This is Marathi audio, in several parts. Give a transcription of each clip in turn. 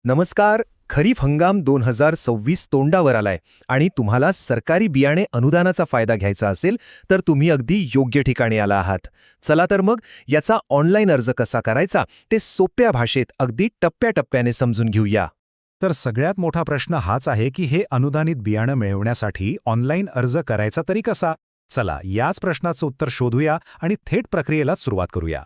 नमस्कार. खरीप हंगाम 2026 तोंडावर आलाय आणि तुम्हाला सरकारी बियाणे अनुदानाचा फायदा घ्यायचा असेल तर तुम्ही अगदी योग्य ठिकाणी आला आहात. चला तर मग याचा ऑनलाईन अर्ज कसा करायचा ते सोप्या भाषेत अगदी टप्प्याटप्प्याने समजून घेऊया. तर सगळ्यात मोठा प्रश्न हाच आहे की हे अनुदानित बियाणं मिळवण्यासाठी ऑनलाईन अर्ज करायचा तरी कसा? चला याच प्रश्नाचं उत्तर शोधूया आणि थेट प्रक्रियेला सुरुवात करूया.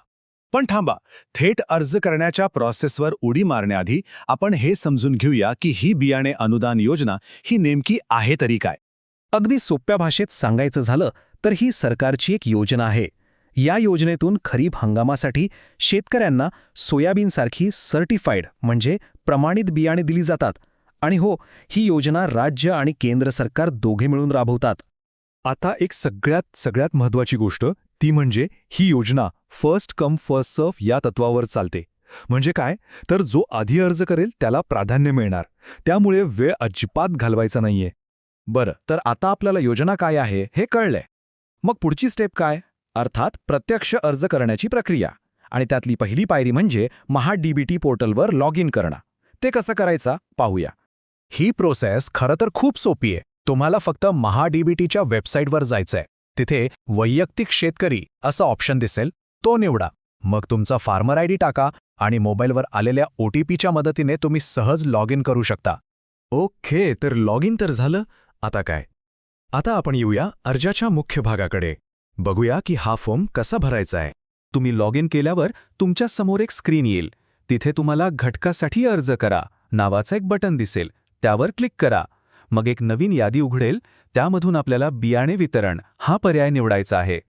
पण थांबा, थेट अर्ज करण्याच्या प्रोसेसवर उडी मारण्याआधी आपण हे समजून घेऊया की ही बियाणे अनुदान योजना ही नेमकी आहे तरी काय. अगदी सोप्या भाषेत सांगायचं झालं तर ही सरकारची एक योजना आहे. या योजनेतून खरीप हंगामासाठी शेतकऱ्यांना सोयाबीनसारखी सर्टिफाईड म्हणजे प्रमाणित बियाणे दिली जातात. आणि हो, ही योजना राज्य आणि केंद्र सरकार दोघे मिळून राबवतात. आता एक सगळ्यात महत्त्वाची गोष्ट ती म्हणजे ही योजना फर्स्ट कम फर्स्ट सर्व्ह या तत्वावर चालते. म्हणजे काय, तर जो आधी अर्ज करेल त्याला प्राधान्य मिळणार. त्यामुळे वेळ अजिबात घालवायचा नाहीये. बरं, तर आता आपल्याला योजना काय आहे हे कळलंय. मग पुढची स्टेप काय? अर्थात प्रत्यक्ष अर्ज करण्याची प्रक्रिया. आणि त्यातली पहिली पायरी म्हणजे महाडीबीटी पोर्टलवर लॉग इन करणं. ते कसं करायचं पाहूया. ही प्रोसेस खरं तर खूप सोपी आहे. तुम्हाला फक्त महाडीबीटीच्या वेबसाईटवर जायचंय. तिथे वैयक्तिक शेतकरी असं ऑप्शन दिसेल, तो निवडा. मग तुमचा फार्मर आयडी टाका आणि मोबाईलवर आलेल्या OTPच्या मदतीने तुम्ही सहज लॉग इन करू शकता. ओके, तर लॉग इन तर झालं. आता काय? आता आपण येऊया अर्जाच्या मुख्य भागाकडे. बघूया की हा फॉर्म कसा भरायचा आहे. तुम्ही लॉग इन केल्यावर तुमच्या समोर एक स्क्रीन येईल. तिथे तुम्हाला घटकासाठी अर्ज करा नावाचं एक बटन दिसेल. त्यावर क्लिक करा. मग एक नवीन यादी उघडेल. त्यामधून आपल्याला बियाणे वितरण हा पर्याय निवडायचा आहे.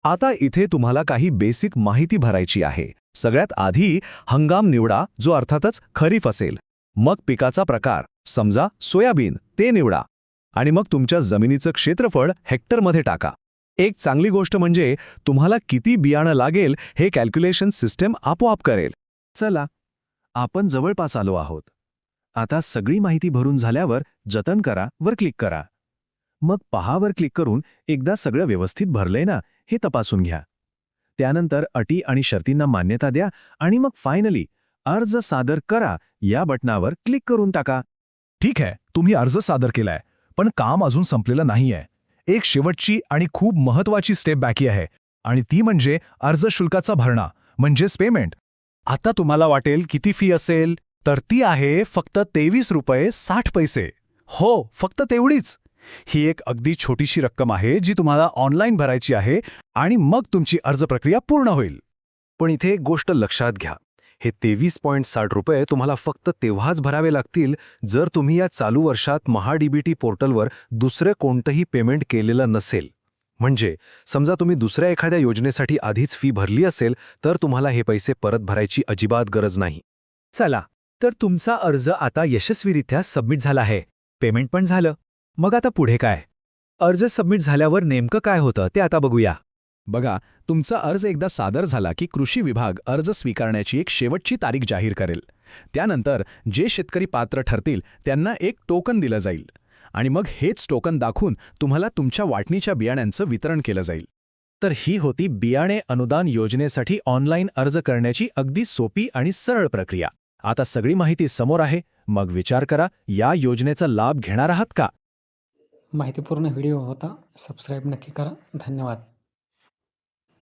आता इथे तुम्हाला काही बेसिक माहिती भरायची आहे. सगळ्यात आधी हंगाम निवडा, जो अर्थातच खरीप असेल. मग पिकाचा प्रकार, समजा सोयाबीन, ते निवडा. आणि मग तुमच्या जमिनीचं क्षेत्रफळ हेक्टरमध्ये टाका. एक चांगली गोष्ट म्हणजे तुम्हाला किती बियाणं लागेल हे कॅल्क्युलेशन सिस्टम आपोआप करेल. चला, आपण जवळपास आलो आहोत. आता सगळी माहिती भरून झाल्यावर जतन करा वर क्लिक करा. मग पहावर क्लिक करून एकदा सगळं व्यवस्थित भरलंय ना हे तपासून घ्या. त्यानंतर अटी आणि शर्तींना मान्यता द्या आणि मग फायनली अर्ज सादर करा या बटनावर क्लिक करून टाका. ठीक आहे, तुम्ही अर्ज सादर केलाय, पण काम अजून संपलेलं नाहीये. एक शेवटची आणि खूप महत्त्वाची स्टेप बाकी आहे आणि ती म्हणजे अर्ज शुल्काचा भरणा म्हणजेच पेमेंट. आता तुम्हाला वाटेल किती फी असेल, तर ती आहे फक्त ₹23.60. हो, फक्त तेवढीच. ही एक अगदी छोटीशी रक्कम आहे जी तुम्हाला ऑनलाईन भरायची आहे आणि मग तुमची अर्ज प्रक्रिया पूर्ण होईल. पण इथे एक गोष्ट लक्षात घ्या. हे ₹23.60 तुम्हाला फक्त तेव्हाच भरावे लागतील जर तुम्ही या चालू वर्षात महाडीबीटी पोर्टलवर दुसरे कोणतंही पेमेंट केलेलं नसेल. म्हणजे समजा तुम्ही दुसऱ्या एखाद्या योजनेसाठी आधीच फी भरली असेल तर तुम्हाला हे पैसे परत भरायची अजिबात गरज नाही. चला, तर तुमचा अर्ज आता यशस्वीरित्या सबमिट झाला आहे. पेमेंट पण झालं. मग आता पुढे काय? अर्ज सबमिट झाल्यावर नेमकं काय होतं ते आता बघूया. बघा, तुमचा अर्ज एकदा सादर झाला की कृषी विभाग अर्ज स्वीकारण्याची एक शेवटची तारीख जाहीर करेल. त्यानंतर जे शेतकरी पात्र ठरतील त्यांना एक टोकन दिलं जाईल आणि मग हेच टोकन दाखवून तुम्हाला तुमच्या वाटणीच्या बियाण्यांचं वितरण केलं जाईल. तर ही होती बियाणे अनुदान योजनेसाठी ऑनलाईन अर्ज करण्याची अगदी सोपी आणि सरळ प्रक्रिया. आता सगळी माहिती समोर आहे. मग विचार करा, या योजनेचा लाभ घेणार आहात का? माहितीपूर्ण व्हिडिओ होता. सबस्क्राईब नक्की करा. धन्यवाद.